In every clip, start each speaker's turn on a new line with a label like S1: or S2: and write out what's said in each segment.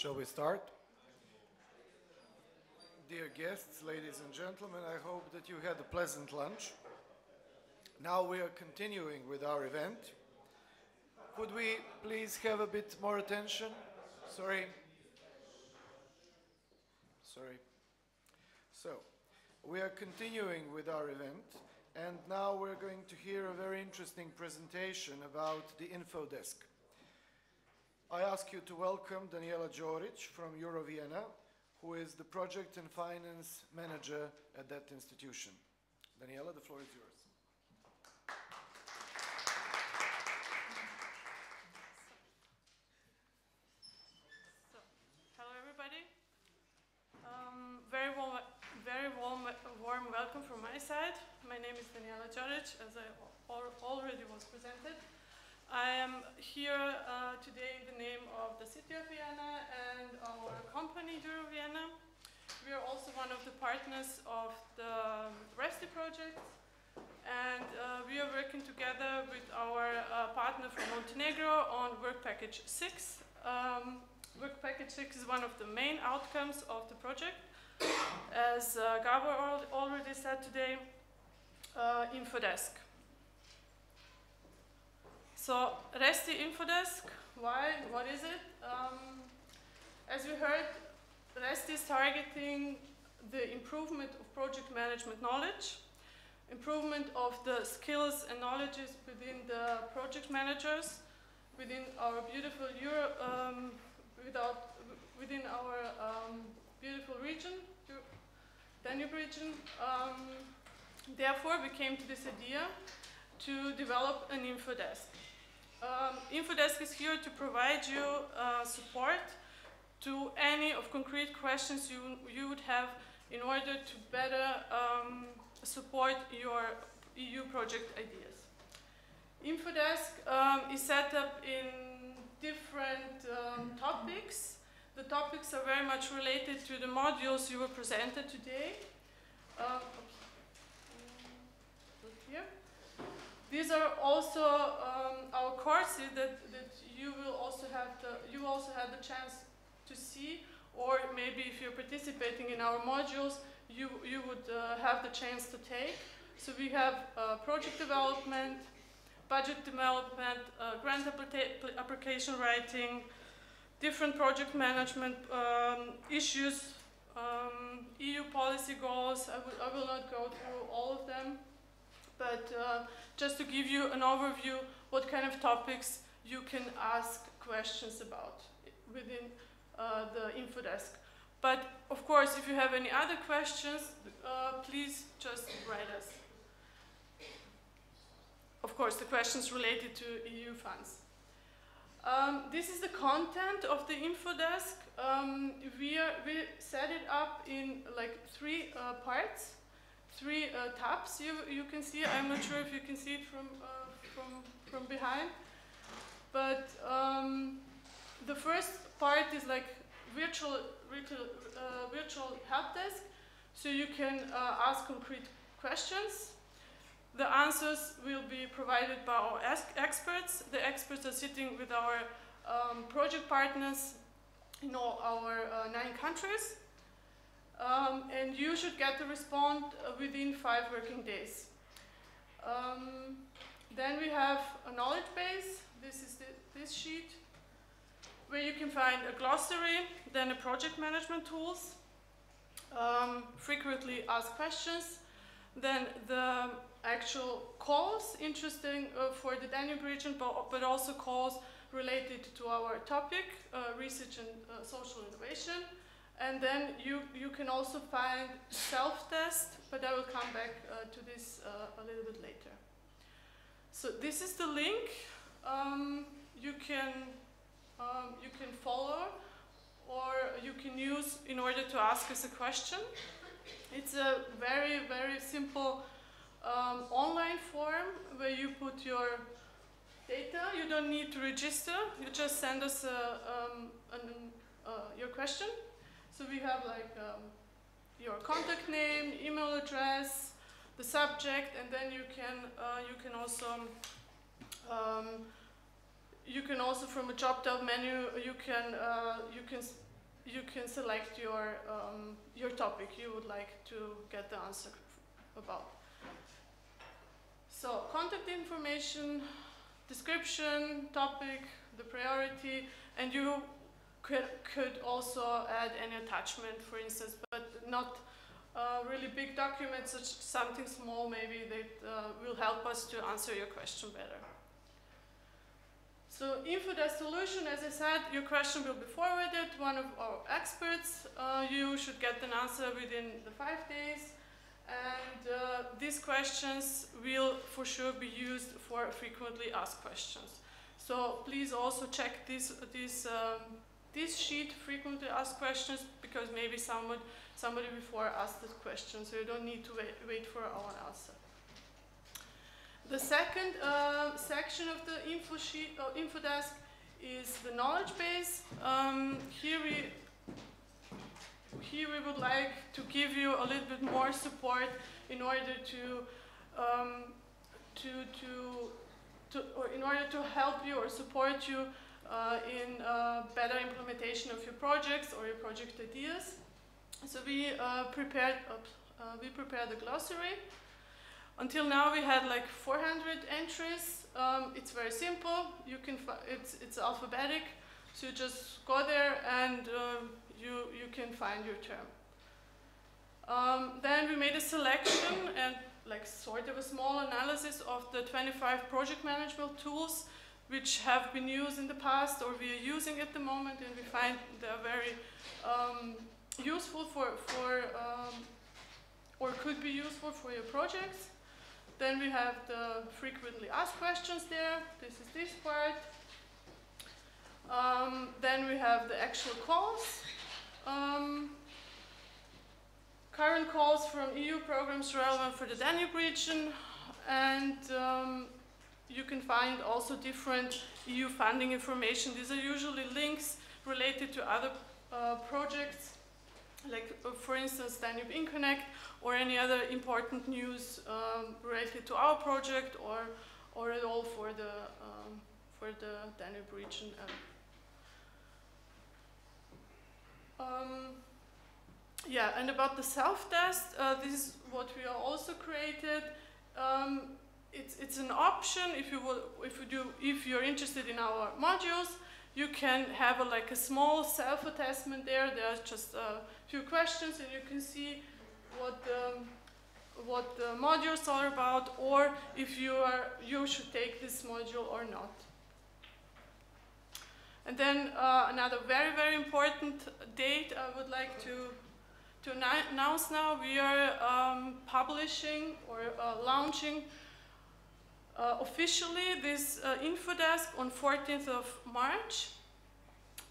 S1: Shall we start? Dear guests, ladies and gentlemen, I hope that you had a pleasant lunch. Now we are continuing with our event. Could we please have a bit more attention? Sorry. So, we are continuing with our event, and now we're going to hear a very interesting presentation about the info desk. I ask you to welcome Daniela Đorić from Euro Vienna, who is the project and finance manager at that institution. Daniela, the floor is yours.
S2: Hello everybody. Very warm welcome from my side. My name is Daniela Đorić, as I already was presented. I am here today in the name of the city of Vienna and our company Euro Vienna. We are also one of the partners of the ReSTI project, and we are working together with our partner from Montenegro on Work Package 6. Work Package 6 is one of the main outcomes of the project. As Gabor already said today, Infodesk. So, ReSTI Infodesk, why? What is it? As we heard, ReSTI is targeting the improvement of project management knowledge, improvement of the skills and knowledges within the project managers, within our beautiful beautiful region, Danube region. Therefore, we came to this idea to develop an Infodesk. Infodesk is here to provide you support to any of concrete questions you would have in order to better support your EU project ideas. Infodesk is set up in different topics. The topics are very much related to the modules you were presented today. Here. These are also our courses that you will also have the chance to see, or maybe if you're participating in our modules, you would have the chance to take. So we have project development, budget development, grant application writing, different project management issues, EU policy goals. I will not go through all of them, but just to give you an overview what kind of topics you can ask questions about within the Infodesk. But of course, if you have any other questions, please just write us. Of course, the questions related to EU funds. This is the content of the Infodesk. We set it up in like three parts, three tabs. You can see. I'm not sure if you can see it from behind, but the first part is like virtual help desk, so you can ask concrete questions. The answers will be provided by our experts. The experts are sitting with our project partners in all our 9 countries. And you should get the response within 5 working days. Then we have a knowledge base. This is this sheet, where you can find a glossary, then a project management tools, frequently asked questions, then the actual calls interesting for the Danube region, but also calls related to our topic, research and social innovation. And then you can also find self-test, but I will come back to this a little bit later. So this is the link you can follow, or you can use in order to ask us a question. It's a very, very simple online form where you put your data. You don't need to register. You just send us your question. So we have like your contact name, email address, the subject, and then you can also from a drop-down menu you can you can select your topic you would like to get the answer about. So contact information, description, topic, the priority, and you could also add any attachment, for instance, but not really big documents, something small maybe that will help us to answer your question better. So InfoDesk solution, as I said, your question will be forwarded to one of our experts. You should get an answer within the 5 days. And these questions will for sure be used for frequently asked questions. So please also check this sheet, frequently asked questions, because maybe somebody before asked this question, so you don't need to wait for our answer. The second section of the InfoDesk is the knowledge base. Here we would like to give you a little bit more support in order to help you or support you in better implementation of your projects or your project ideas. So we prepared the glossary. Until now we had like 400 entries. It's very simple. You can it's alphabetic, so you just go there and you can find your term. Then we made a selection and like sort of a small analysis of the 25 project management tools which have been used in the past or we are using at the moment, and we find they're very useful or could be useful for your projects. Then we have the frequently asked questions there. This is this part. Then we have the actual calls. Current calls from EU programs relevant for the Danube region, and you can find also different EU funding information. These are usually links related to other projects, like for instance Danube InConnect, or any other important news related to our project or at all for the Danube region. Yeah, and about the self-test, this is what we are also created. It's an option if you're interested in our modules. You can have a small self-assessment there. There are just a few questions, and you can see what the modules are about, or if you should take this module or not. And then another very, very important date I would like to announce now. We are publishing or launching officially this InfoDesk on 14th of March.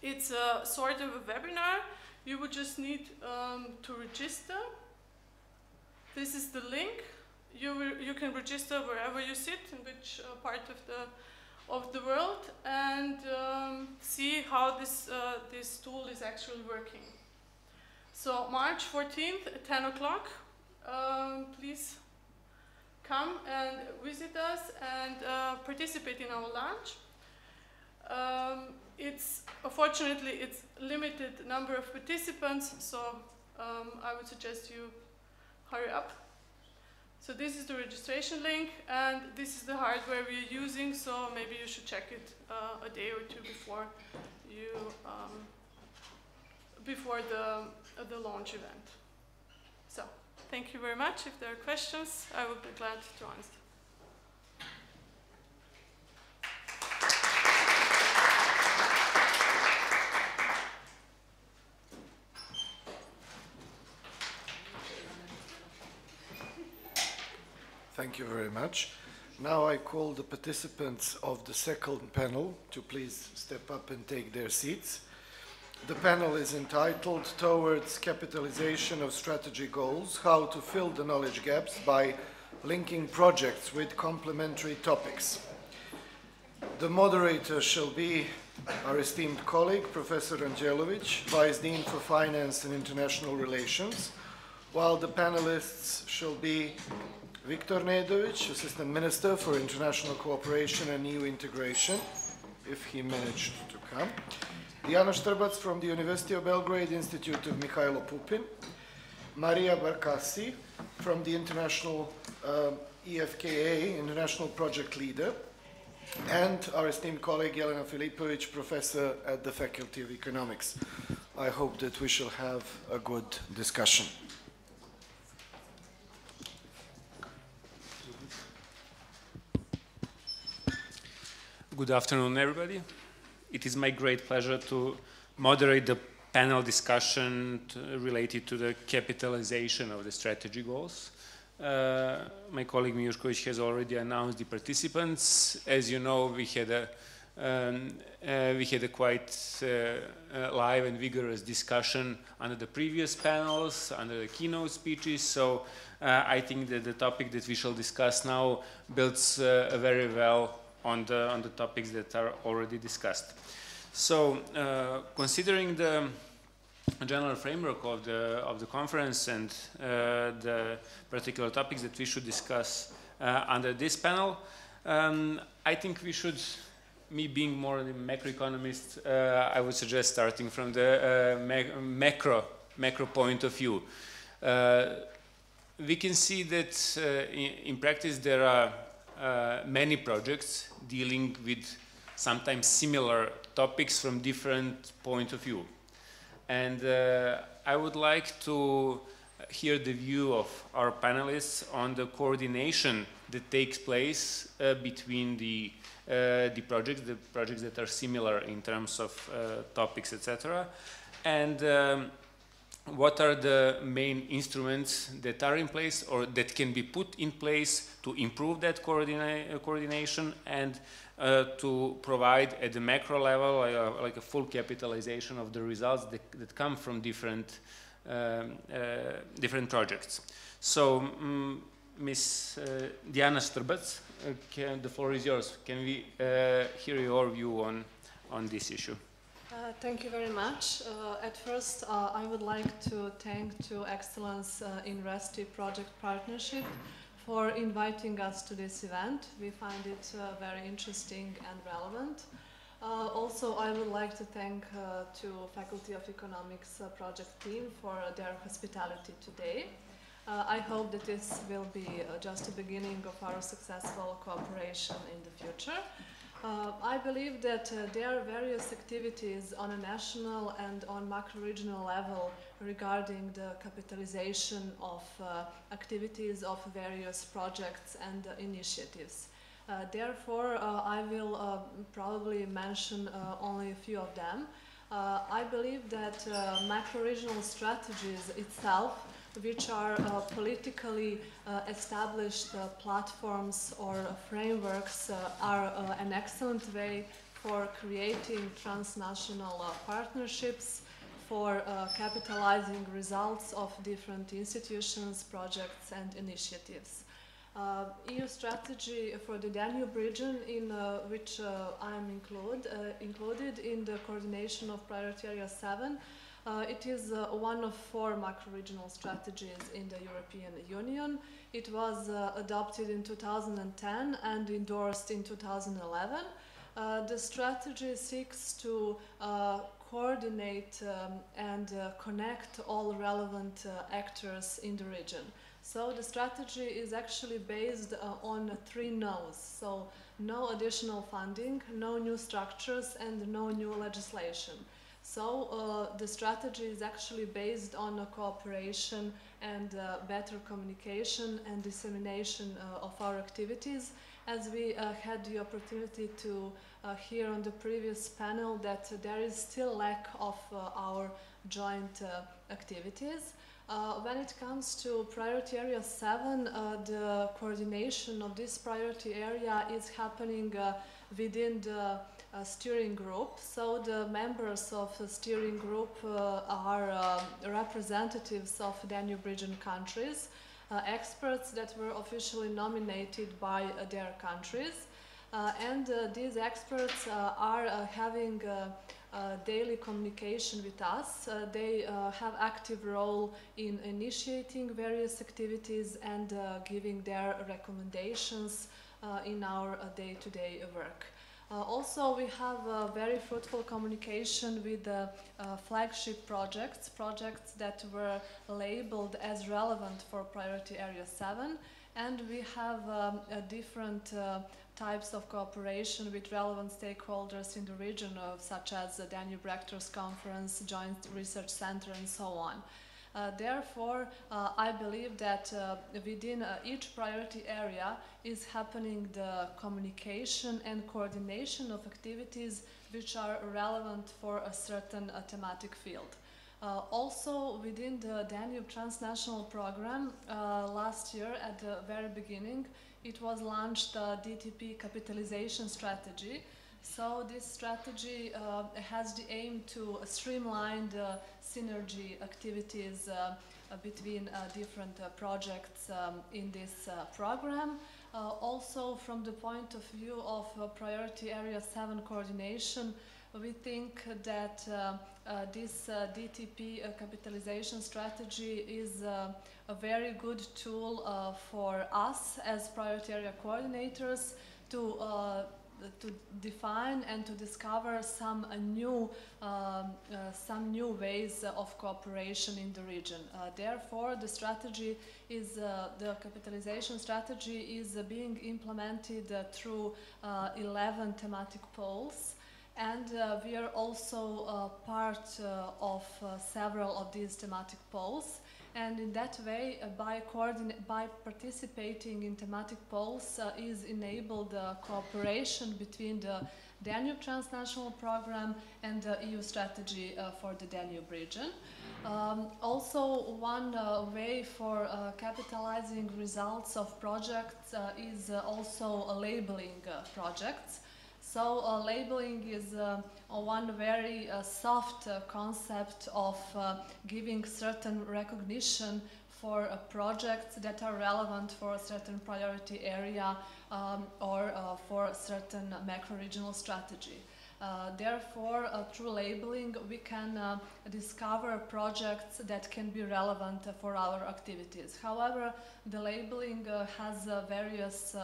S2: It's a sort of a webinar. You would just need to register. This is the link. You can register wherever you sit, in which part of the world, and see how this tool is actually working. So March 14th at 10 o'clock, please come and visit us and participate in our launch. Unfortunately, it's limited number of participants, so I would suggest you hurry up. So this is the registration link, and this is the hardware we are using, so maybe you should check it a day or two before the launch event. So, thank you very much. If there are questions, I would be glad to answer.
S1: Thank you very much. Now I call the participants of the second panel to please step up and take their seats. The panel is entitled Towards Capitalization of Strategy Goals, How to Fill the Knowledge Gaps by Linking Projects with Complementary Topics. The moderator shall be our esteemed colleague, Professor Angelovic, Vice Dean for Finance and International Relations, while the panelists shall be Viktor Nedovic, Assistant Minister for International Cooperation and EU Integration, if he managed to come. Diana Štrbac from the University of Belgrade Institute of Mikhailo Pupin, Maria Barkasi from the International EFKA, International Project Leader, and our esteemed colleague Jelena Filipovic, Professor at the Faculty of Economics. I hope that we shall have a good discussion.
S3: Good afternoon, everybody. It is my great pleasure to moderate the panel discussion related to the capitalization of the strategy goals. My colleague Mijušković has already announced the participants. As you know, we had a quite live and vigorous discussion under the previous panels, under the keynote speeches. So I think that the topic that we shall discuss now builds very well on the topics that are already discussed. So, considering the general framework of the conference and the particular topics that we should discuss under this panel, I think we should, me being more a macroeconomist, I would suggest starting from the macro point of view. We can see that in practice there are many projects dealing with sometimes similar topics from different point of view. And I would like to hear the view of our panelists on the coordination that takes place between the projects that are similar in terms of topics, etc. And what are the main instruments that are in place or that can be put in place to improve that coordination and to provide at the macro level like a full capitalization of the results that come from different projects. So, Ms. Diana Štrbac, the floor is yours. Can we hear your view on this issue?
S4: Thank you very much. At first, I would like to thank to Excellence-in-ReSTI project partnership for inviting us to this event. We find it very interesting and relevant. Also, I would like to thank to Faculty of Economics project team for their hospitality today. I hope that this will be just the beginning of our successful cooperation in the future. I believe that there are various activities on a national and on macro-regional level regarding the capitalization of activities of various projects and initiatives. Therefore, I will probably mention only a few of them. I believe that macro-regional strategies itself, which are politically established platforms or frameworks, are an excellent way for creating transnational partnerships, for capitalizing results of different institutions, projects and initiatives. EU strategy for the Danube region, in which I am included in the coordination of Priority Area 7, it is one of 4 macro-regional strategies in the European Union. It was adopted in 2010 and endorsed in 2011. The strategy seeks to coordinate and connect all relevant actors in the region. So the strategy is actually based on 3 no's. So no additional funding, no new structures and no new legislation. So the strategy is actually based on cooperation and better communication and dissemination of our activities, as we had the opportunity to hear on the previous panel that there is still lack of our joint activities. When it comes to Priority Area 7, the coordination of this priority area is happening within the steering group. So the members of the steering group are representatives of Danube region countries, experts that were officially nominated by their countries. And these experts are having daily communication with us. They have active role in initiating various activities and giving their recommendations in our day-to-day work. Also, we have very fruitful communication with the flagship projects that were labeled as relevant for Priority Area 7, and we have different types of cooperation with relevant stakeholders in the region, such as the Danube Rectors Conference, Joint Research Center, and so on. Therefore, I believe that within each priority area is happening the communication and coordination of activities which are relevant for a certain thematic field. Also, within the Danube Transnational Program, last year at the very beginning, it was launched a DTP capitalization strategy. So this strategy has the aim to streamline the synergy activities between different projects in this program. Also, from the point of view of Priority Area 7 coordination, we think that this DTP capitalization strategy is a very good tool for us as priority area coordinators to define and to discover some new ways of cooperation in the region. Therefore, the strategy is the capitalization strategy is being implemented through 11 thematic poles. And we are also part of several of these thematic poles. And in that way, by participating in thematic poles is enabled cooperation between the Danube Transnational Program and the EU strategy for the Danube region. Also, one way for capitalizing results of projects is also labeling projects. So labeling is one very soft concept of giving certain recognition for projects that are relevant for a certain priority area or for a certain macro-regional strategy. Therefore, through labeling, we can discover projects that can be relevant for our activities. However, the labeling has various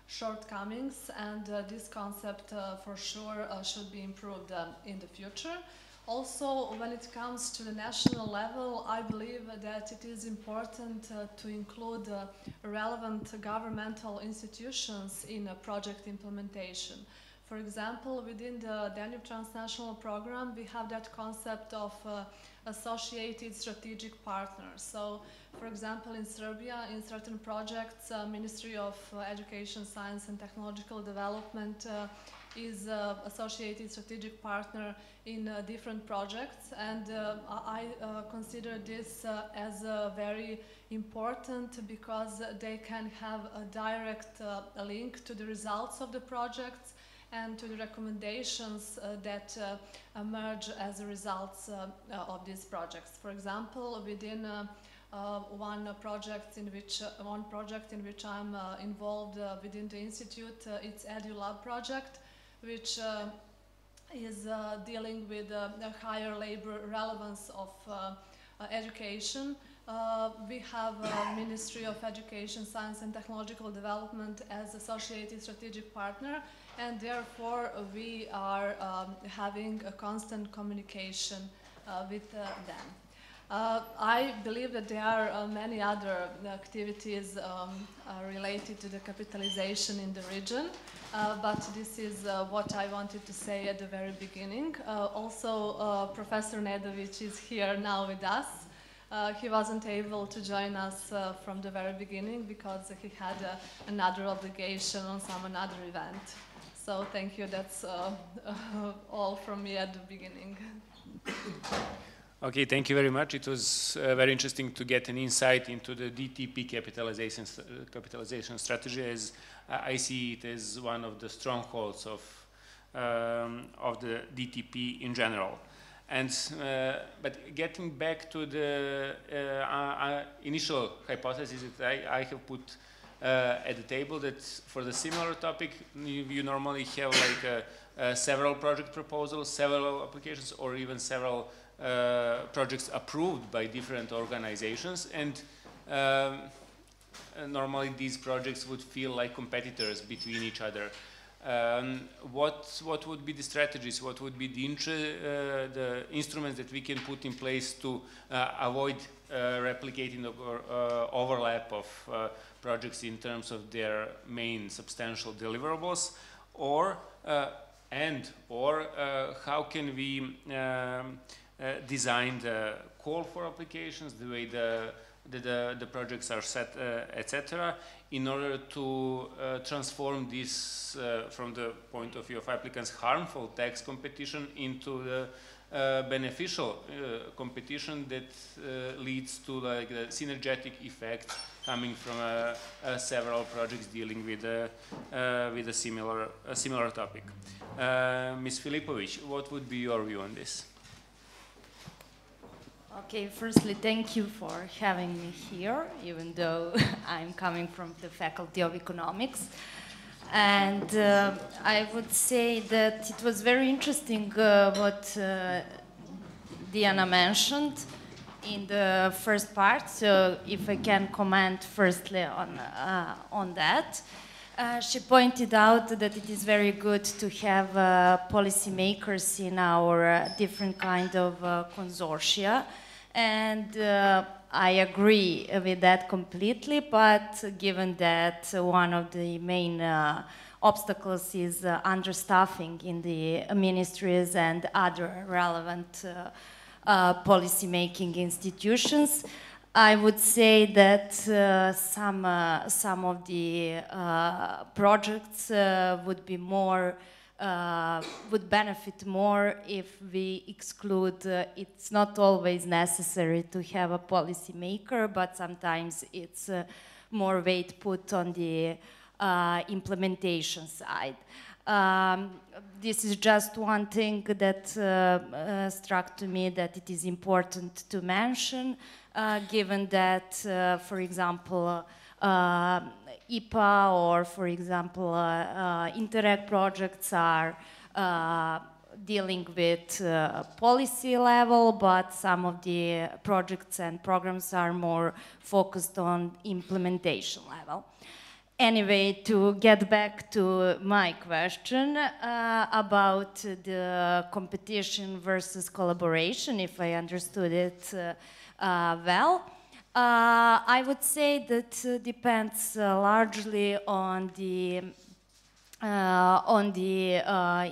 S4: shortcomings, and this concept for sure should be improved in the future. Also, when it comes to the national level, I believe that it is important to include relevant governmental institutions in project implementation. For example, within the Danube Transnational Program, we have that concept of associated strategic partners. So, for example, in Serbia, in certain projects, Ministry of Education, Science and Technological Development is associated strategic partner in different projects, and I consider this as very important because they can have a direct link to the results of the projects and to the recommendations that emerge as a result of these projects. For example, within one project in which I'm involved within the institute, it's EduLab project, which is dealing with the higher labor relevance of education. We have Ministry of Education, Science and Technological Development as associated strategic partner, and therefore we are having a constant communication with them. I believe that there are many other activities related to the capitalization in the region, but this is what I wanted to say at the very beginning. Also, Professor Nedović is here now with us. He wasn't able to join us from the very beginning because he had another obligation on another event. So thank you, that's all from me at the beginning.
S3: Okay, thank you very much. It was very interesting to get an insight into the DTP capitalization strategy, as I see it as one of the strongholds of the DTP in general. And but getting back to the initial hypothesis that I have put at the table, that for the similar topic you normally have like several project proposals, several applications, or even several projects approved by different organizations, and normally these projects would feel like competitors between each other. what would be the strategies? What would be the instruments that we can put in place to avoid replicating or overlap of projects in terms of their main substantial deliverables, or how can we design the call for applications, the way the projects are set, etc., in order to transform this from the point of view of applicants harmful tax competition into the beneficial competition that leads to like the synergetic effect coming from several projects dealing with a similar topic. Ms. Filipovic, what would be your view on this?
S5: Okay, firstly, thank you for having me here, even though I'm coming from the Faculty of Economics. And I would say that it was very interesting what Diana mentioned in the first part, so if I can comment firstly on that. She pointed out that it is very good to have policymakers in our different kind of consortia, and I agree with that completely, but given that one of the main obstacles is understaffing in the ministries and other relevant policy-making institutions, I would say that some of the projects would be more would benefit more if we exclude. It's not always necessary to have a policy maker, but sometimes it's more weight put on the implementation side. This is just one thing that struck to me that it is important to mention, given that, for example, IPA or, for example, Interreg projects are dealing with policy level, but some of the projects and programs are more focused on implementation level. Anyway, to get back to my question about the competition versus collaboration, if I understood it well, I would say that depends largely on the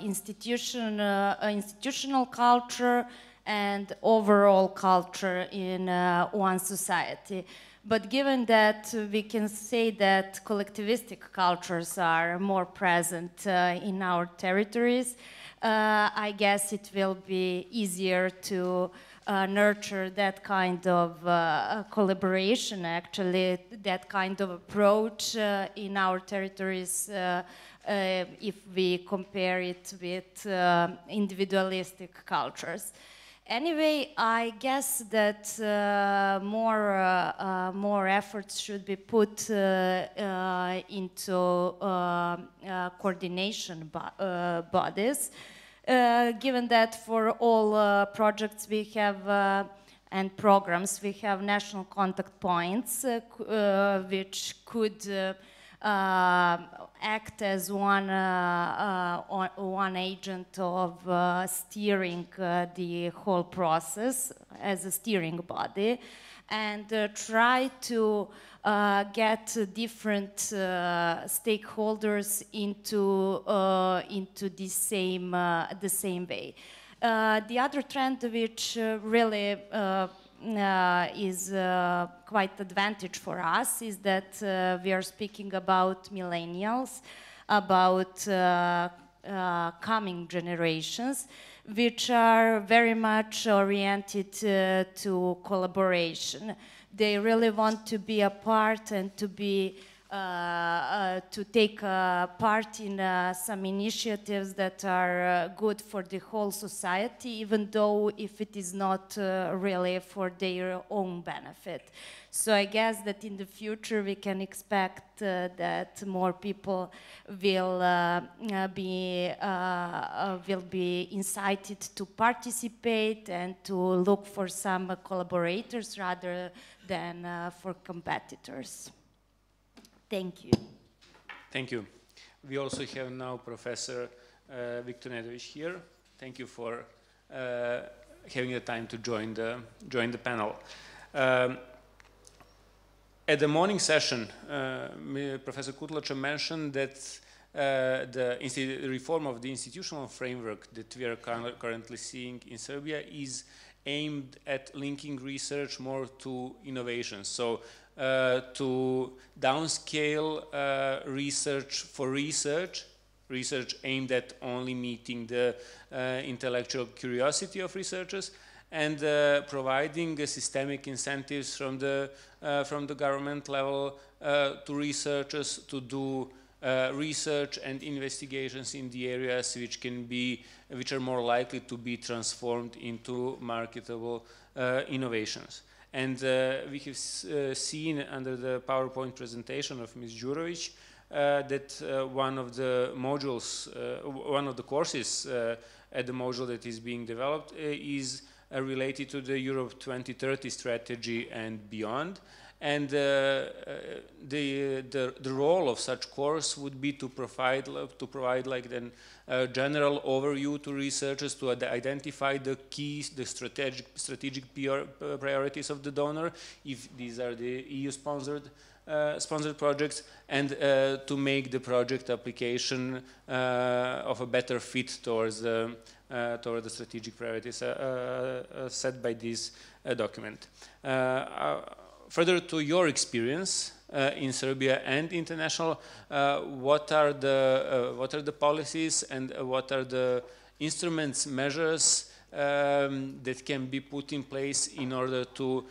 S5: institutional culture and overall culture in one society. But given that we can say that collectivistic cultures are more present in our territories, I guess it will be easier to nurture that kind of collaboration, actually, that kind of approach in our territories if we compare it with individualistic cultures. Anyway, I guess that more efforts should be put into coordination bodies, given that for all projects we have and programs we have national contact points which could act as one agent of steering the whole process as a steering body, and try to get different stakeholders into the same way. The other trend which really is quite advantage for us is that we are speaking about millennials, about coming generations, which are very much oriented to collaboration. They really want to be a part and to be to take part in some initiatives that are good for the whole society, even though if it is not really for their own benefit. So I guess that in the future we can expect that more people will be incited to participate and to look for some collaborators rather than for competitors. Thank you.
S3: Thank you. We also have now Professor Viktor Nedović here. Thank you for having the time to join the panel. At the morning session, Professor Kutlača mentioned that the reform of the institutional framework that we are currently seeing in Serbia is aimed at linking research more to innovation. So to downscale research for research aimed at only meeting the intellectual curiosity of researchers, and providing systemic incentives from the government level to researchers to do research and investigations in the areas which are more likely to be transformed into marketable innovations. And we have seen under the PowerPoint presentation of Ms. Đurović that one of the modules, one of the courses at the module that is being developed is related to the Europe 2030 strategy and beyond. And the role of such course would be to provide like then a general overview to researchers to identify the keys, the strategic priorities of the donor, if these are the EU-sponsored projects, and to make the project application of a better fit towards the strategic priorities set by this document. Further to your experience in Serbia and international, what are the policies and what are the instruments, measures that can be put in place in order to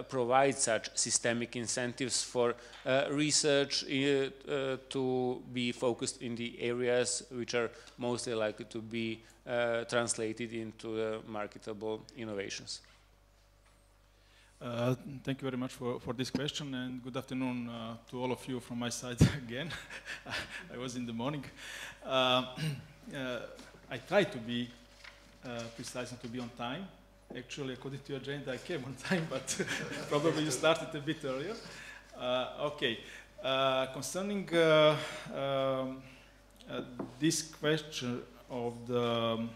S3: provide such systemic incentives for research to be focused in the areas which are mostly likely to be translated into marketable innovations?
S6: Thank you very much for this question, and good afternoon to all of you from my side again. I was in the morning. I tried to be precise and to be on time. Actually, according to your agenda, I came on time, but probably you started a bit earlier. Okay. Concerning this question of the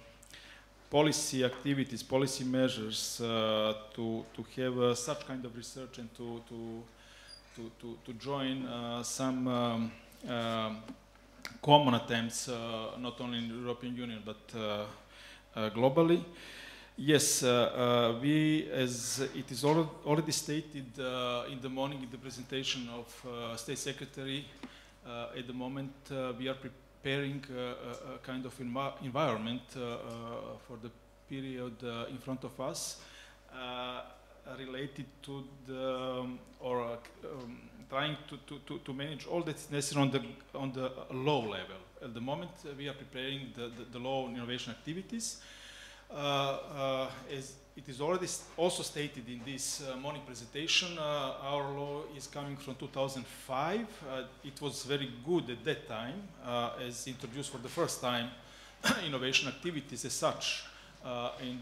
S6: policy activities, policy measures to have such kind of research and to join some common attempts, not only in the European Union but globally. Yes, we, as it is already stated in the morning in the presentation of State Secretary, at the moment we are preparing a kind of environment for the period in front of us related to the, or trying to manage all that's necessary on the law level. At the moment we are preparing the law and innovation activities. As it is already also stated in this morning presentation, our law is coming from 2005. It was very good at that time, as introduced for the first time innovation activities as such in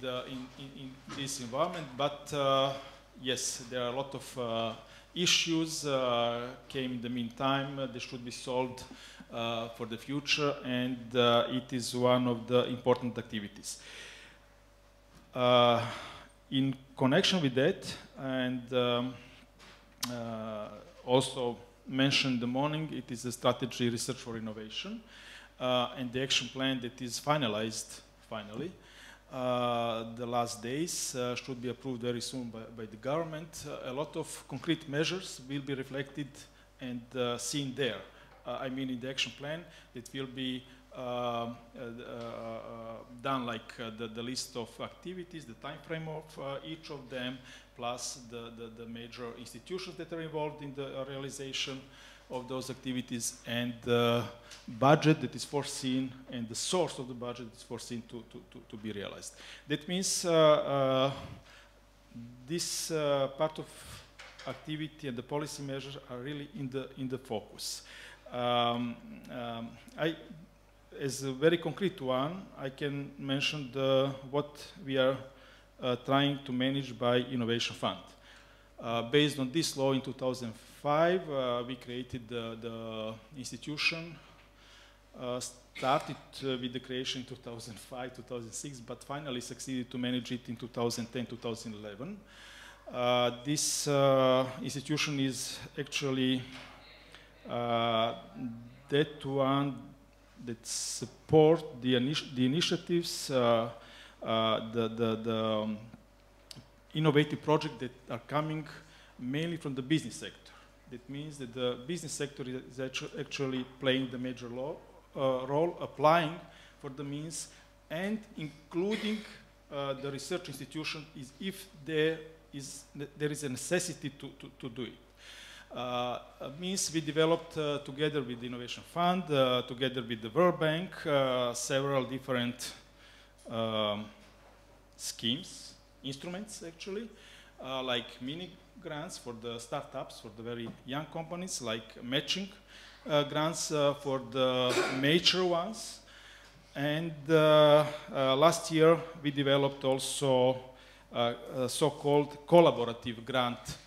S6: this environment. But yes, there are a lot of issues came in the meantime. They should be solved for the future, and it is one of the important activities. In connection with that, and also mentioned in the morning, it is a strategy research for innovation, and the action plan that is finalized finally. The last days should be approved very soon by the government. A lot of concrete measures will be reflected and seen there. I mean in the action plan that will be done like the list of activities, the time frame of each of them, plus the major institutions that are involved in the realization of those activities, and the budget that is foreseen and the source of the budget is foreseen to be realized. That means this part of activity and the policy measures are really in the focus. As a very concrete one, I can mention what we are trying to manage by Innovation Fund. Based on this law in 2005, we created the institution started with the creation in 2005, 2006, but finally succeeded to manage it in 2010, 2011. This institution is actually that one that support the initiatives, the innovative projects that are coming mainly from the business sector. That means that the business sector is actually playing the major role, applying for the means, and including the research institution if there is a necessity to do it. Means we developed together with the Innovation Fund, together with the World Bank, several different schemes, instruments actually, like mini grants for the startups, for the very young companies, like matching grants for the mature ones. And last year we developed also a so-called collaborative grant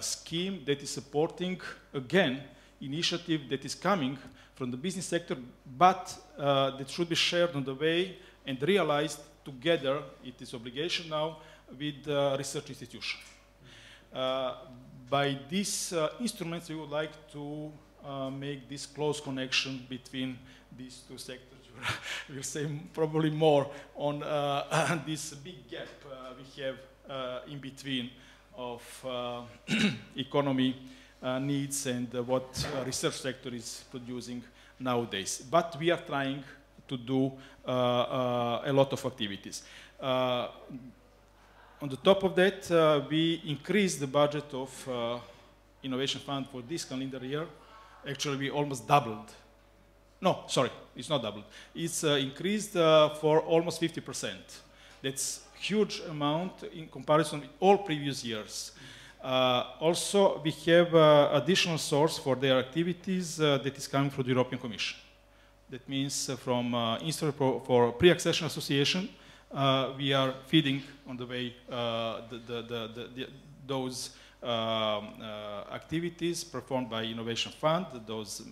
S6: scheme that is supporting, again, initiative that is coming from the business sector, but that should be shared on the way and realized together, it is obligation now, with the research institution. By these instruments, we would like to make this close connection between these two sectors. We'll say probably more on this big gap we have in between of economy needs and what research sector is producing nowadays. But we are trying to do a lot of activities. On the top of that, we increased the budget of Innovation Fund for this calendar year. Actually, we almost doubled. No, sorry, it's not doubled. It's increased for almost 50%. That's huge amount in comparison with all previous years. Also, we have additional source for their activities that is coming from the European Commission. That means from Institute for Pre-Accession Association, we are feeding on the way those activities performed by Innovation Fund, those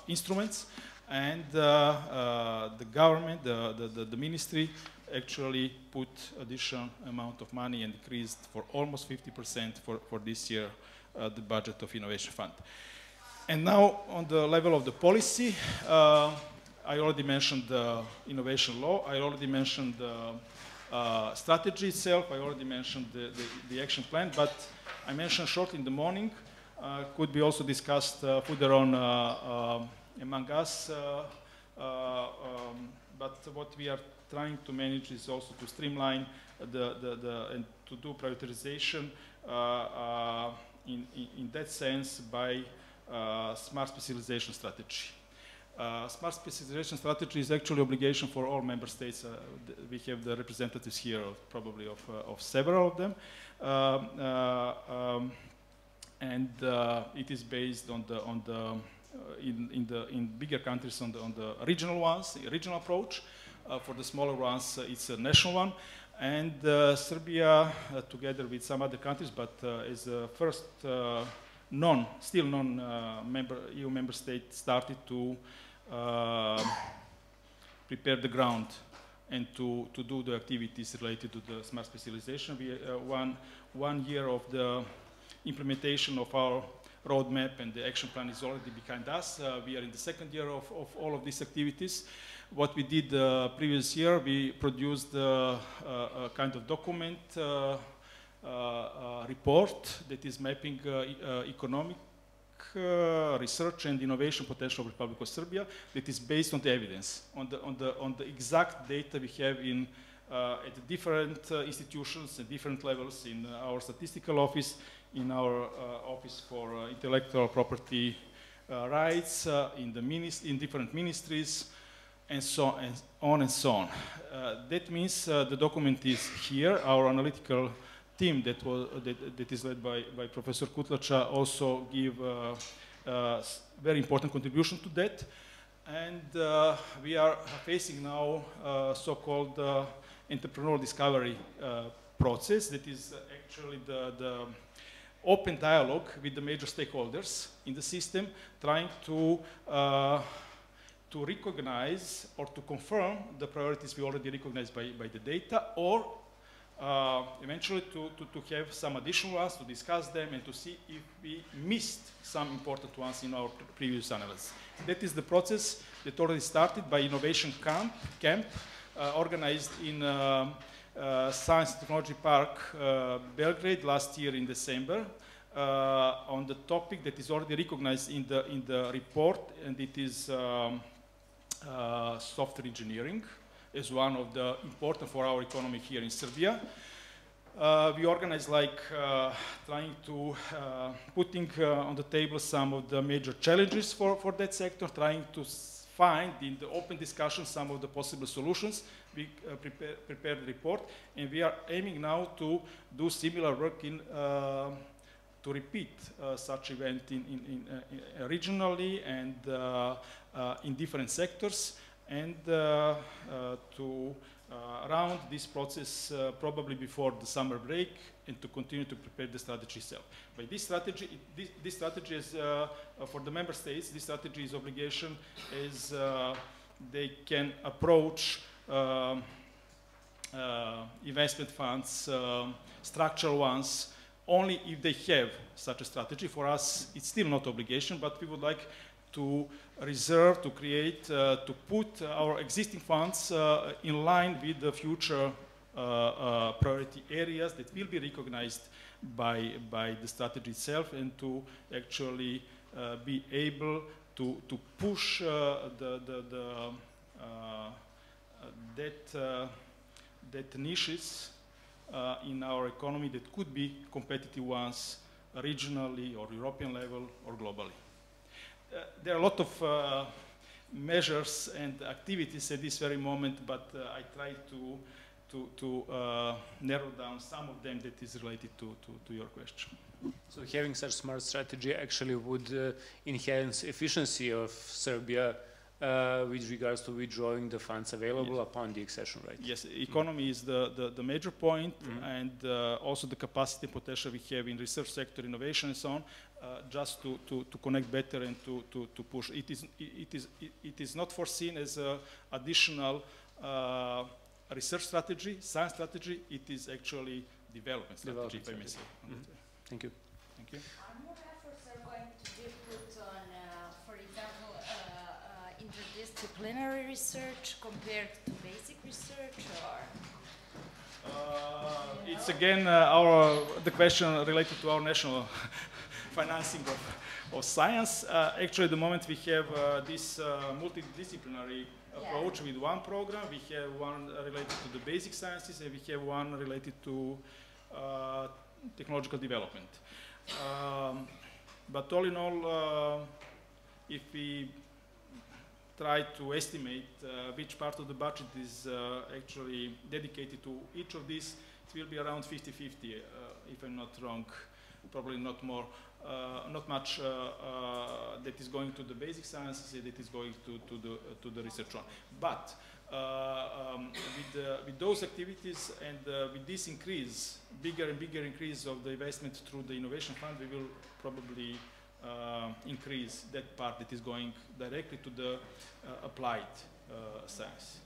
S6: instruments, and the government, the ministry, actually put additional amount of money and increased for almost 50% for this year the budget of Innovation Fund. And now on the level of the policy, I already mentioned the innovation law, I already mentioned the strategy itself, I already mentioned the action plan, but I mentioned shortly in the morning, could be also discussed further on among us, but what we are trying to manage is also to streamline and to do prioritization in that sense by smart specialization strategy. Smart specialization strategy is actually obligation for all member states. We have the representatives here, probably of several of them, and it is based on in bigger countries on the regional ones, the regional approach. For the smaller ones, it's a national one, and Serbia, together with some other countries, but is the first still non-member EU member state, started to prepare the ground and to do the activities related to the smart specialization. We one year of the implementation of our roadmap and the action plan is already behind us. We are in the second year of all of these activities. What we did previous year, we produced a kind of document report that is mapping economic research and innovation potential of the Republic of Serbia that is based on the evidence, on the exact data we have in at the different institutions and different levels in our statistical office, in our office for intellectual property rights, in different ministries, and so on and so on. That means the document is here. Our analytical team that is led by Professor Kutlača also give very important contribution to that. And we are facing now so-called entrepreneurial discovery process that is actually the open dialogue with the major stakeholders in the system, trying to to recognize or to confirm the priorities we already recognized by the data, or eventually to have some additional ones, to discuss them and to see if we missed some important ones in our previous analysis. That is the process that already started by Innovation Camp organized in Science and Technology Park, Belgrade last year in December, on the topic that is already recognized in the report, and it is software engineering as one of the important for our economy here in Serbia. We organize trying to putting on the table some of the major challenges for that sector, trying to find in the open discussion some of the possible solutions. We prepared the report, and we are aiming now to do similar work in to repeat such event in regionally and in different sectors, and to round this process probably before the summer break, and to continue to prepare the strategy itself. By this strategy, this strategy is for the member states. This strategy is obligation is they can approach investment funds, structural ones, only if they have such a strategy. For us, it's still not obligation, but we would like to reserve, to create, to put our existing funds in line with the future priority areas that will be recognized by the strategy itself, and to actually be able to push that niches in our economy that could be competitive ones regionally or European level or globally. There are a lot of measures and activities at this very moment, but I try to narrow down some of them that is related to your question.
S3: So having such smart strategy actually would enhance efficiency of Serbia with regards to withdrawing the funds available upon the accession, right?
S6: Yes, economy is the major point, and also the capacity and potential we have in research sector, innovation and so on, just to connect better and to push. It is not foreseen as an additional research strategy, science strategy. It is actually development strategy, if I may say.
S3: Thank you.
S6: Thank you.
S5: Are more efforts are going to be put on, for example, interdisciplinary research compared to basic research, or?
S6: It's again the question related to our national financing of science. Actually, at the moment we have this multidisciplinary approach with one program. We have one related to the basic sciences, and we have one related to technological development. But all in all, if we try to estimate which part of the budget is actually dedicated to each of these, it will be around 50-50, if I'm not wrong, probably not more, not much that is going to the basic sciences, that is going to the research one. But with those activities and with this increase, bigger and bigger increase of the investment through the Innovation Fund, we will probably increase that part that is going directly to the applied science.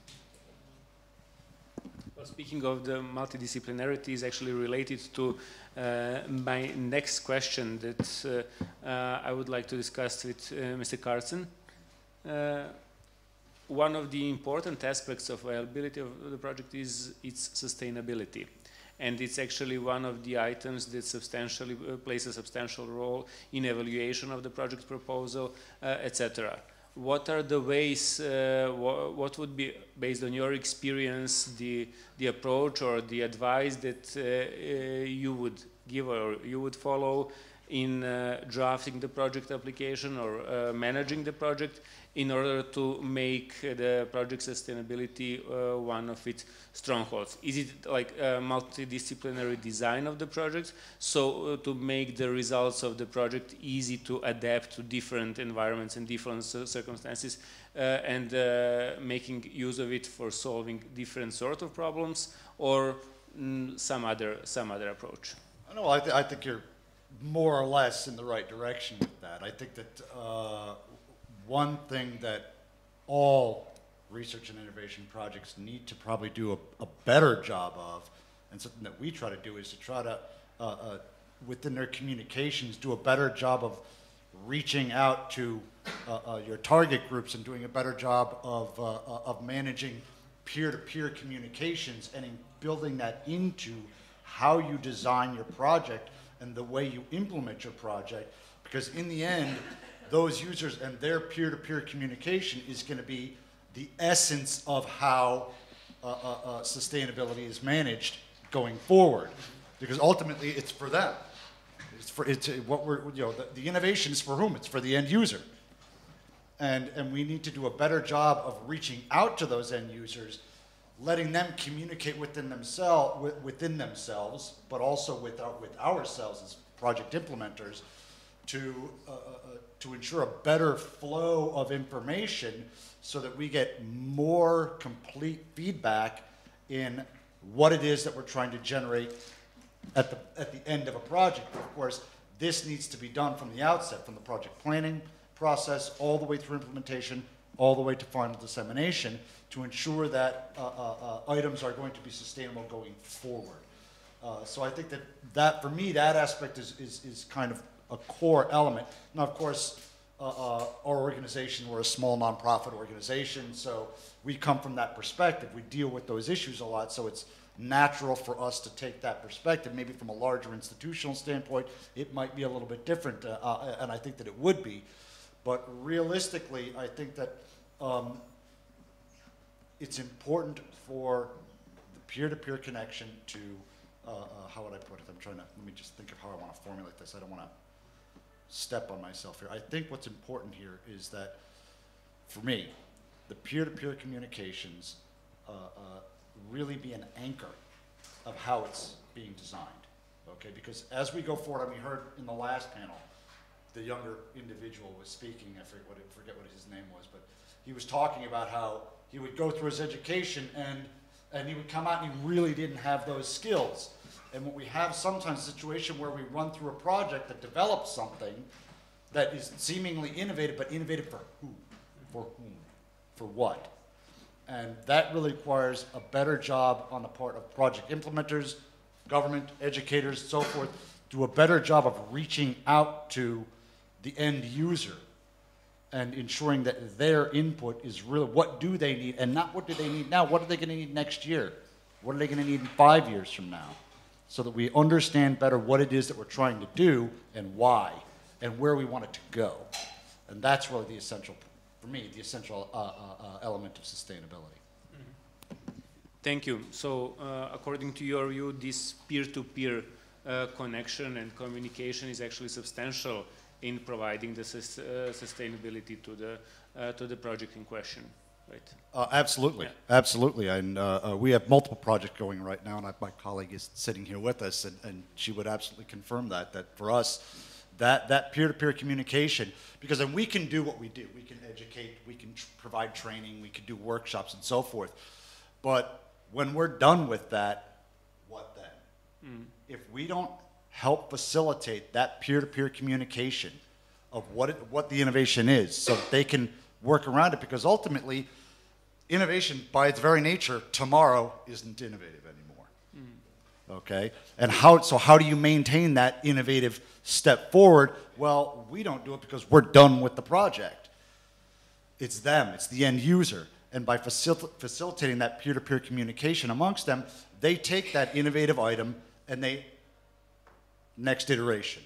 S3: Well, speaking of the multidisciplinarity is actually related to my next question that I would like to discuss with Mr. Carlsen. One of the important aspects of viability of the project is its sustainability. And it's actually one of the items that substantially plays a substantial role in evaluation of the project proposal, etc. What are the ways, what would be, based on your experience, the approach or the advice that you would give or you would follow in drafting the project application or managing the project in order to make the project sustainability one of its strongholds? Is it like a multidisciplinary design of the project, so to make the results of the project easy to adapt to different environments and different circumstances, and making use of it for solving different sort of problems, or some other approach?
S7: No, I think you're more or less in the right direction with that. I think that one thing that all research and innovation projects need to probably do a better job of, and something that we try to do is to try to, within their communications, do a better job of reaching out to your target groups and doing a better job of managing peer-to-peer communications and in building that into how you design your project and the way you implement your project, because in the end, those users and their peer-to-peer communication is going to be the essence of how sustainability is managed going forward, because ultimately it's for them. The innovation is for whom? It's for the end user. And we need to do a better job of reaching out to those end users, letting them communicate within themselves, but also with ourselves as project implementers, to ensure a better flow of information so that we get more complete feedback in what it is that we're trying to generate at the end of a project. Of course, this needs to be done from the outset, from the project planning process all the way through implementation, all the way to final dissemination, to ensure that items are going to be sustainable going forward. So I think that for me, that aspect is kind of a core element. Now, of course, our organization, we're a small nonprofit organization, so we come from that perspective. We deal with those issues a lot, so it's natural for us to take that perspective. Maybe from a larger institutional standpoint, it might be a little bit different, and I think that it would be. But realistically, I think that it's important for the peer-to-peer connection to, how would I put it? Let me just think of how I want to formulate this. I don't want to step on myself here. I think what's important here is that, for me, the peer-to-peer communications really be an anchor of how it's being designed, okay? Because as we go forward, and we heard in the last panel, the younger individual was speaking, I forget what his name was, but he was talking about how he would go through his education and he would come out and he really didn't have those skills. And what we have sometimes a situation where we run through a project that develops something that is seemingly innovative, but innovative for who? For whom? For what? And that really requires a better job on the part of project implementers, government, educators, so forth, do a better job of reaching out to the end user and ensuring that their input is really what do they need, and not what do they need now, what are they going to need next year? What are they going to need in 5 years from now? So that we understand better what it is that we're trying to do and why and where we want it to go. And that's really the essential, for me, the essential element of sustainability.
S3: Thank you. So according to your view, this peer-to-peer connection and communication is actually substantial in providing the sustainability to the project in question, right?
S7: Absolutely, yeah. Absolutely. And we have multiple projects going right now, and my colleague is sitting here with us, and she would absolutely confirm that for us, that peer-to-peer communication, because then we can do what we do. We can educate, we can provide training, we can do workshops and so forth. But when we're done with that, what then? Mm. If we don't help facilitate that peer-to-peer communication of what the innovation is, so that they can work around it, because ultimately, innovation by its very nature tomorrow isn't innovative anymore. Mm. Okay? And how do you maintain that innovative step forward? Well, we don't do it because we're done with the project. It's them, it's the end user. And by facilitating that peer-to-peer communication amongst them, they take that innovative item and they next iteration,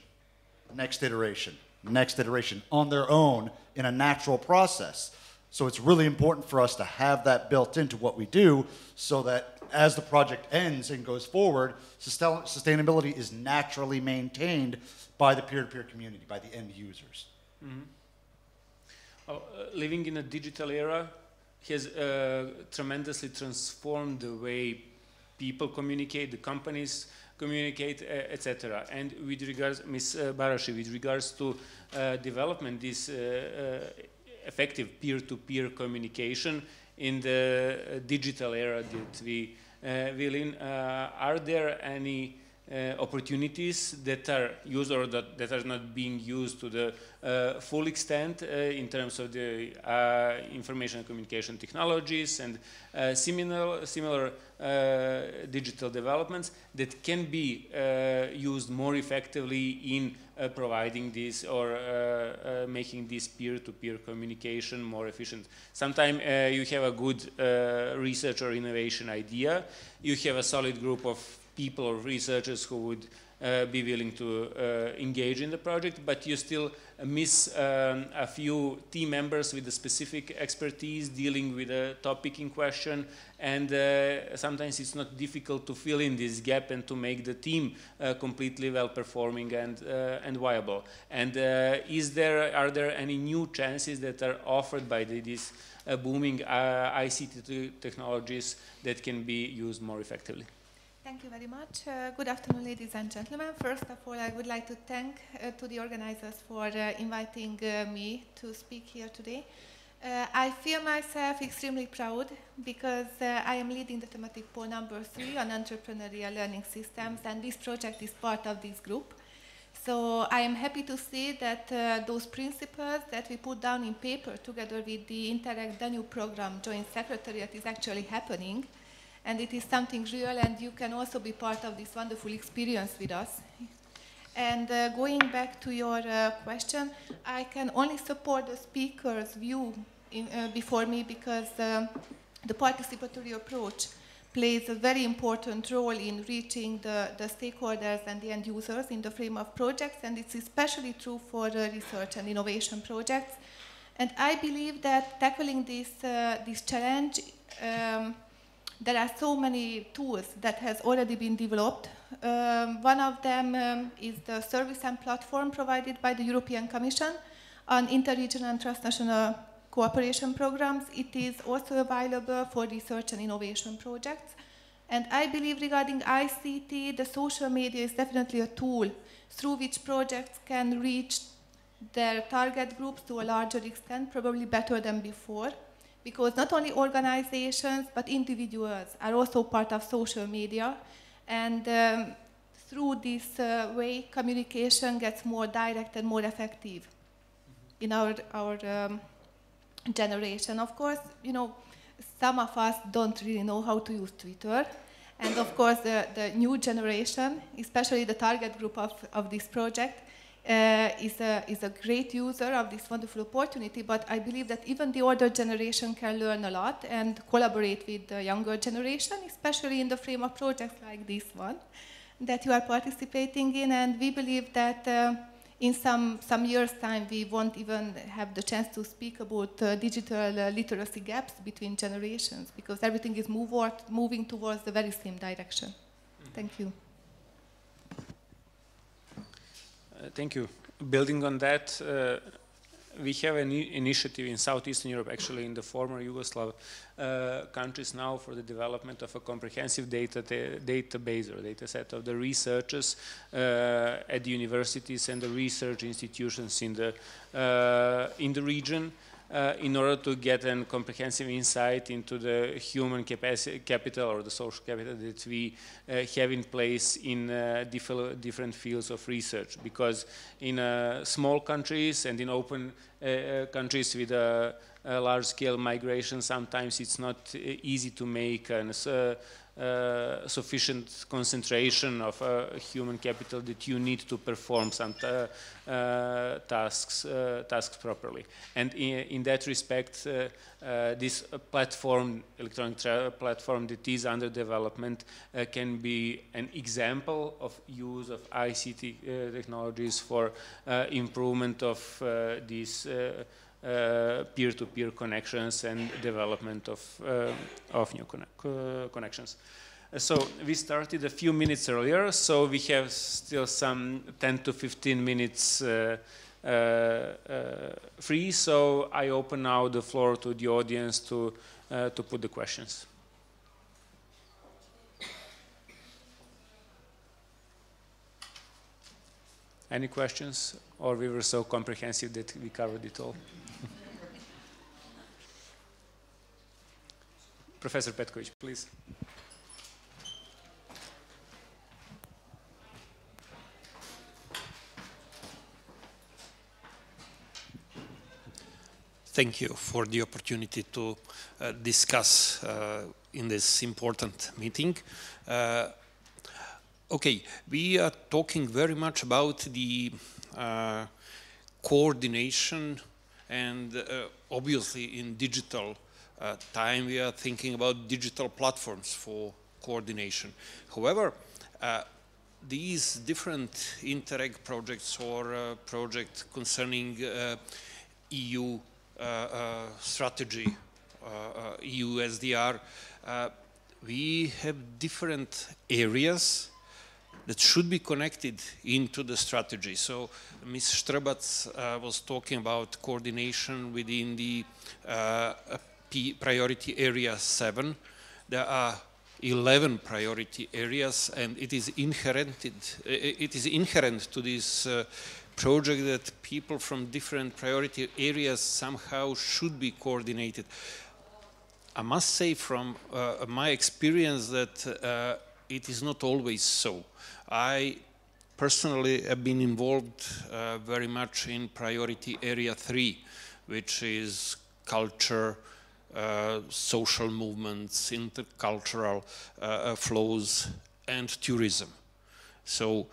S7: next iteration, next iteration on their own in a natural process. So it's really important for us to have that built into what we do so that as the project ends and goes forward, sustainability is naturally maintained by the peer-to-peer community, by the end users.
S3: Mm-hmm. Living in a digital era has tremendously transformed the way people communicate, the companies communicate, etc. And with regards, Ms. Barashi, with regards to development, this effective peer-to-peer communication in the digital era that we live in, are there any opportunities that are used or that are not being used to the full extent in terms of the information and communication technologies and similar digital developments that can be used more effectively in providing this or making this peer-to-peer communication more efficient. Sometimes you have a good research or innovation idea, you have a solid group of people or researchers who would be willing to engage in the project, but you still miss a few team members with a specific expertise dealing with a topic in question, and sometimes it's not difficult to fill in this gap and to make the team completely well-performing and viable. And are there any new chances that are offered by these booming ICT technologies that can be used more effectively?
S8: Thank you very much. Good afternoon, ladies and gentlemen. First of all, I would like to thank to the organizers for inviting me to speak here today. I feel myself extremely proud because I am leading the thematic poll number 3 on entrepreneurial learning systems, and this project is part of this group. So I am happy to see that those principles that we put down in paper together with the Danube Prgramme Joint Secretariat is actually happening. And it is something real, and you can also be part of this wonderful experience with us. And going back to your question, I can only support the speaker's view before me because the participatory approach plays a very important role in reaching the stakeholders and the end users in the frame of projects, and it's especially true for research and innovation projects. And I believe that tackling this challenge, there are so many tools that has already been developed. One of them is the service and platform provided by the European Commission on interregional and transnational cooperation programs. It is also available for research and innovation projects. And I believe regarding ICT, the social media is definitely a tool through which projects can reach their target groups to a larger extent, probably better than before. Because not only organizations, but individuals are also part of social media. And through this way, communication gets more direct and more effective in our generation. Of course, you know, some of us don't really know how to use Twitter. And of course, the new generation, especially the target group of this project, is a great user of this wonderful opportunity, but I believe that even the older generation can learn a lot and collaborate with the younger generation, especially in the frame of projects like this one that you are participating in. And we believe that in some years' time, we won't even have the chance to speak about digital literacy gaps between generations, because everything is moving towards the very same direction. Thank you.
S3: Thank you. Building on that, we have an initiative in Southeastern Europe, actually in the former Yugoslav countries now, for the development of a comprehensive database or data set of the researchers at the universities and the research institutions in the region, in order to get a comprehensive insight into the human capital or the social capital that we have in place in different fields of research. Because in small countries and in open countries with a large-scale migration, sometimes it's not easy to make sufficient concentration of human capital that you need to perform some tasks properly. And in that respect, this platform, electronic platform that is under development, can be an example of use of ICT technologies for improvement of these peer-to-peer connections and development of new connections. So we started a few minutes earlier, so we have still some 10 to 15 minutes free. So I open now the floor to the audience to put the questions. Any questions? Or we were so comprehensive that we covered it all? Professor Petković, please.
S9: Thank you for the opportunity to discuss in this important meeting. Okay, we are talking very much about the coordination, and obviously in digital time we are thinking about digital platforms for coordination. However, these different Interreg projects or projects concerning EU strategy, EU SDR, we have different areas that should be connected into the strategy. So Ms. Strbac was talking about coordination within the priority area 7. There are 11 priority areas, and it is inherent to this project that people from different priority areas somehow should be coordinated. I must say from my experience that it is not always so. I personally have been involved very much in priority area 3, which is culture, social movements, intercultural flows, and tourism. So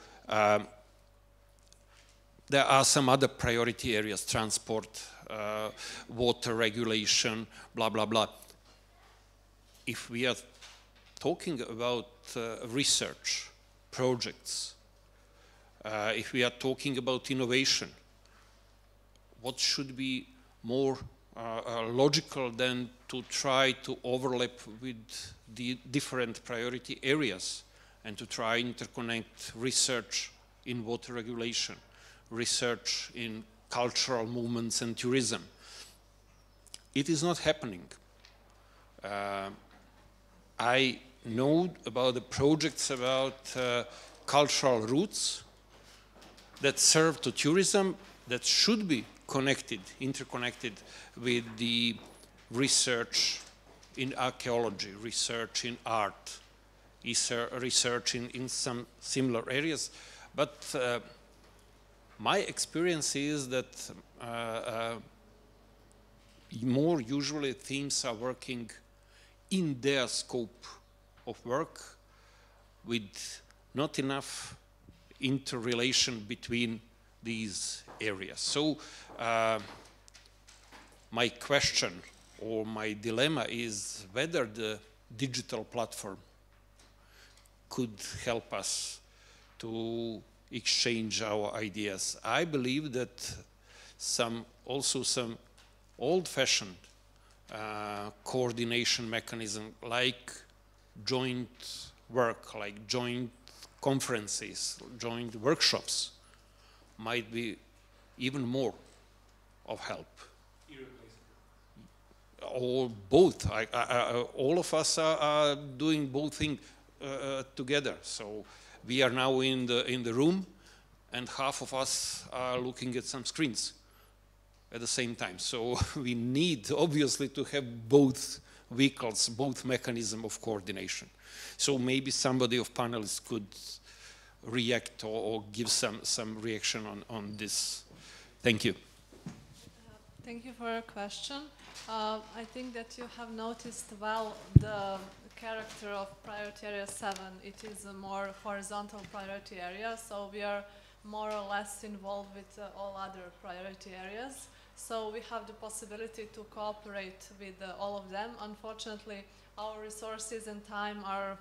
S9: there are some other priority areas, transport, water regulation, blah, blah, blah. If we are talking about research projects, if we are talking about innovation, what should be more logical than to try to overlap with the different priority areas and to try interconnect research in water regulation, research in cultural movements and tourism. It is not happening. I know about the projects about cultural routes that serve to tourism that should be connected, interconnected with the research in archaeology, research in art, research in some similar areas. But my experience is that more usually themes are working in their scope of work with not enough interrelation between these areas. So my question or my dilemma is whether the digital platform could help us to exchange our ideas. I believe that also some old-fashioned coordination mechanism like joint work, like joint conferences, joint workshops might be even more of help. Or both. All of us are doing both things together. So we are now in the room, and half of us are looking at some screens at the same time. So we need, obviously, to have both vehicles, both mechanisms of coordination. So maybe somebody of panelists could react or give some reaction on this. Thank you.
S4: Thank you for your question. I think that you have noticed well the character of priority area 7. It is a more horizontal priority area, so we are more or less involved with all other priority areas. So we have the possibility to cooperate with all of them. Unfortunately, our resources and time are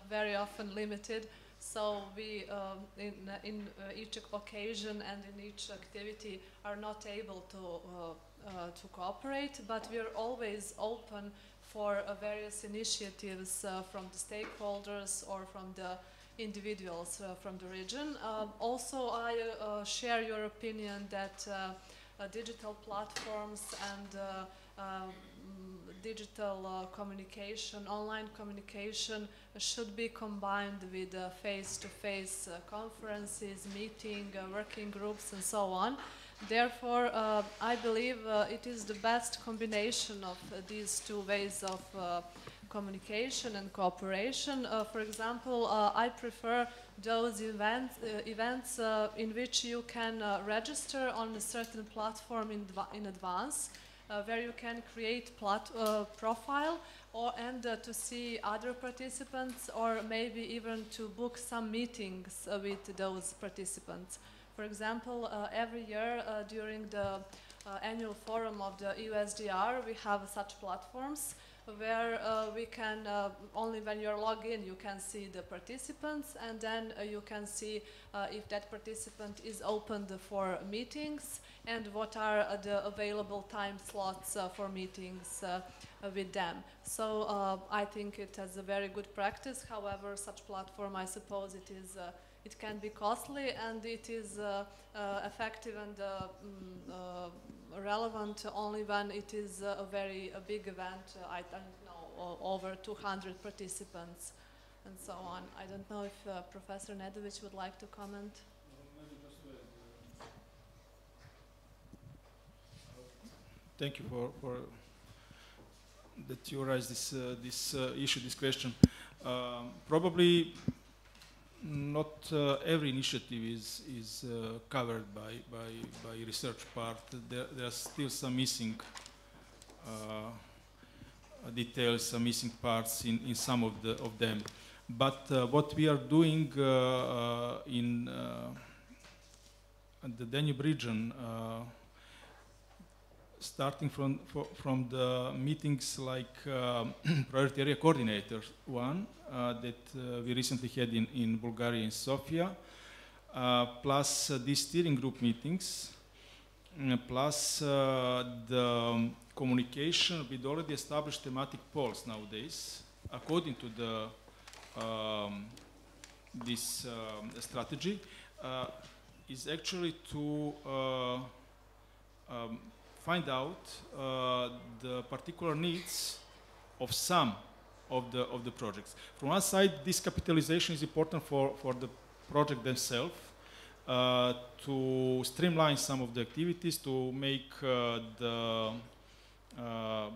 S4: very often limited. So we, in each occasion and in each activity, are not able to cooperate, but we are always open for various initiatives from the stakeholders or from the individuals from the region. Also, I share your opinion that digital platforms and digital communication, online communication should be combined with face-to-face conferences, meeting, working groups, and so on. Therefore, I believe it is the best combination of these two ways of communication and cooperation. For example, I prefer those events in which you can register on a certain platform in advance, where you can create profile and to see other participants, or maybe even to book some meetings with those participants. For example, every year during the annual forum of the USDR, we have such platforms where we can, only when you're logged in, you can see the participants, and then you can see if that participant is opened for meetings and what are the available time slots for meetings with them. So I think it has a very good practice. However, such platform, I suppose it can be costly, and it is effective and relevant only when it is a big event. I don't know, over 200 participants and so on. I don't know if Professor Nedović would like to comment.
S6: Thank you for that you raised this issue, this question. Probably not every initiative is covered by research part. There are still some missing details, some missing parts in some of them. But what we are doing in the Danube region, starting from the meetings like priority area coordinator one that we recently had in Bulgaria, in Sofia, plus these steering group meetings, plus the communication with already established thematic poles nowadays, according to the this strategy, is actually to find out the particular needs of some of the projects. From one side, this capitalization is important for the project themselves, to streamline some of the activities, to make the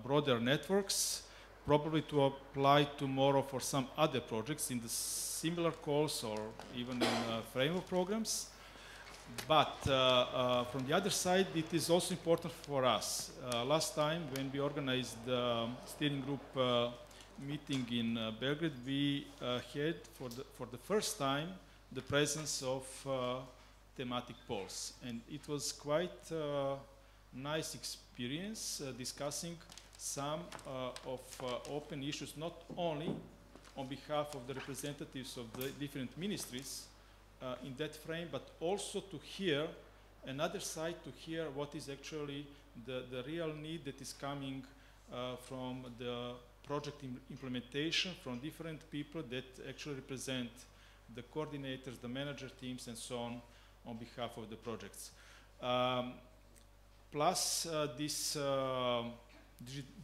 S6: broader networks, probably to apply tomorrow for some other projects in the similar calls or even in framework programs. But from the other side, it is also important for us. Last time, when we organized the steering group meeting in Belgrade, we had for the first time the presence of thematic poles, and it was quite a nice experience discussing some of open issues, not only on behalf of the representatives of the different ministries in that frame, but also to hear another side, to hear what is actually the real need that is coming from the project implementation, from different people that actually represent the coordinators, the manager teams, and so on behalf of the projects. Plus this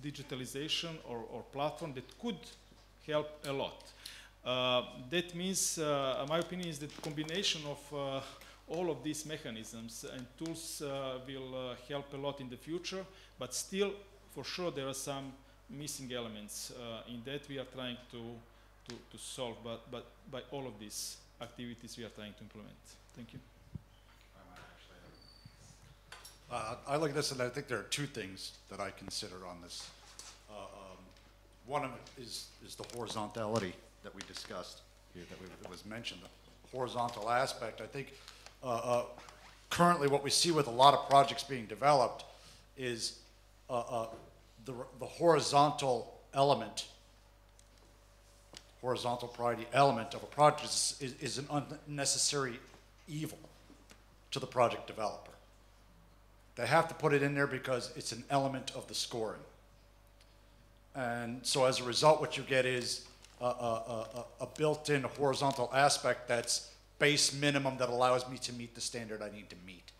S6: digitalization or platform that could help a lot. That means, my opinion is that combination of all of these mechanisms and tools will help a lot in the future, but still, for sure, there are some missing elements in that we are trying to solve, but by all of these activities we are trying to implement. Thank you.
S7: I look at this and I think there are two things that I consider on this. One of it is the horizontality that we discussed here, that was mentioned, the horizontal aspect. I think currently what we see with a lot of projects being developed is the horizontal element, horizontal priority element of a project is an unnecessary evil to the project developer. They have to put it in there because it's an element of the scoring. And so as a result, what you get is a built-in horizontal aspect that's base minimum that allows me to meet the standard I need to meet,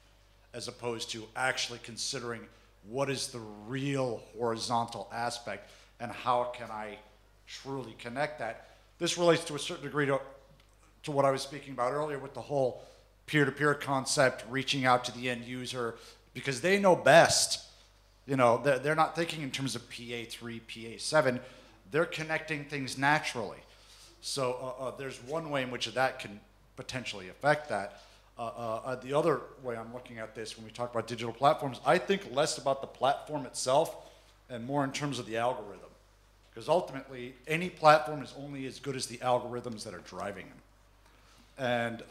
S7: as opposed to actually considering what is the real horizontal aspect and how can I truly connect that. This relates to a certain degree to what I was speaking about earlier with the whole peer-to-peer concept, reaching out to the end user, because they know best. You know, they're not thinking in terms of PA3, PA7. They're connecting things naturally. So there's one way in which that can potentially affect that. The other way I'm looking at this when we talk about digital platforms, I think less about the platform itself and more in terms of the algorithm. Because ultimately, any platform is only as good as the algorithms that are driving them. And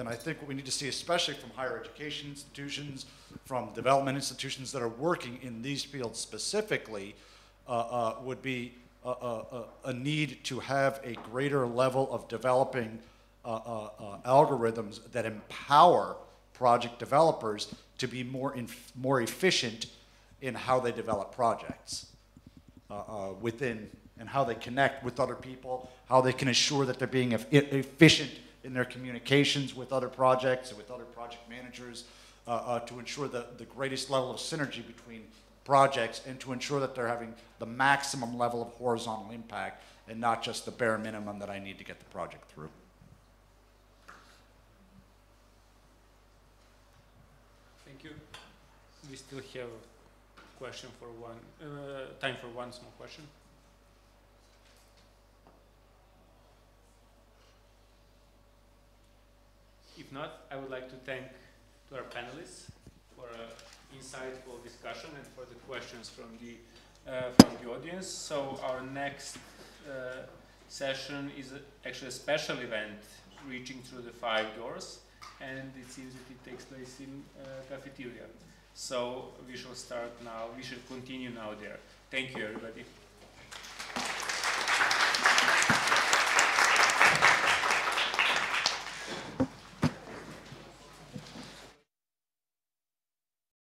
S7: I think what we need to see, especially from higher education institutions, from development institutions that are working in these fields specifically, would be a need to have a greater level of developing algorithms that empower project developers to be more efficient in how they develop projects within, and how they connect with other people, how they can assure that they're being efficient in their communications with other projects and with other project managers, to ensure the greatest level of synergy between projects and to ensure that they're having the maximum level of horizontal impact and not just the bare minimum that I need to get the project through.
S3: Thank you. We still have question for time for one small question. If not, I would like to thank to our panelists for an insightful discussion and for the questions from the audience. So our next session is actually a special event, Reaching Through the 5 Doors, and it seems that it takes place in cafeteria. So we shall start now. We should continue now there. Thank you, everybody.